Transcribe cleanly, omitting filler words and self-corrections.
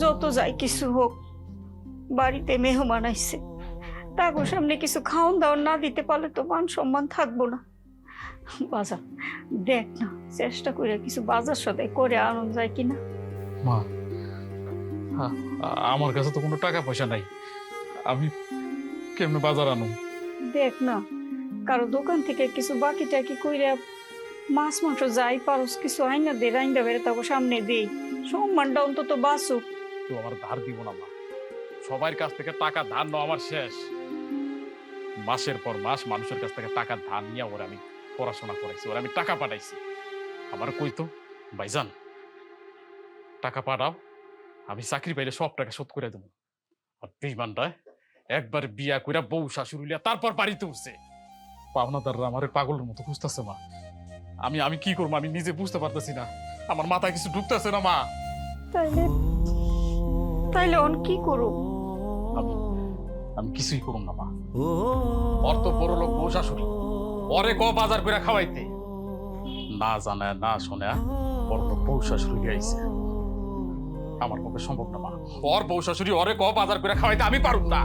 যত যাই কিছু হোক, বাড়িতে মেহমান আইছে, তাগো সামনে কিছু খাওন দাওয়ান না দিতে পারলে তো মান সম্মান থাকবো না। বাজার দেখ না, চেষ্টা করে কিছু বাজার সদাই করে আনন্দ যায় কিনা। মা, আমার কাছে তো কোনো টাকা পয়সা নাই, আমি কেমনে বাজার আনু? দেখ না, কারো দোকান থেকে কিছু বাকি টাকি কইরা মাছ মাংস যাই পারস কিছু আইনা দে, রাইন্দা বেড়ে তাকে সামনে দেই, সম্মানটা অন্তত বাঁচুক। তো আমার ধার দিব না মা, সবার কাছ থেকে টাকা ধার নেওয়া আমার শেষ। মাসের পর মাস মানুষের কাছ থেকে টাকা ধার নিয়ে ওরা আমি পড়াশোনা করাইছি, ওরা আমি টাকা পাঠাইছি। আমার কইতো ভাইজান টাকা পাঠাও, আমি চাকরি পাইলে সব টাকা শোধ করে দেবো। আর বেইমানটা একবার বিয়া কইরা বউ শাশুড়ি লিয়া তারপর বাড়িতে উঠছে। পাওনাদাররা আমার পাগলের মতো খুঁজতেছে মা, আমি আমি কি করবো আমি নিজে বুঝতে পারতেছি না, আমার মাথায় কিছু ঢুকতেছে না মা। তাইলে তাইলে অন কি করুম? আমি আমি কিছুই করুম না মা। অর্থ বড় লোক বউ শাশুড়ি, ওরে ক বাজার করে খাওয়াইতে, না জানায় না শোনা বড় লোক বউ শাশুড়ি আইছে। আমার পক্ষে সম্ভব না মা, ওর বউ শাশুড়ি ওরে ক বাজার করে খাওয়াইতে আমি পারুম না।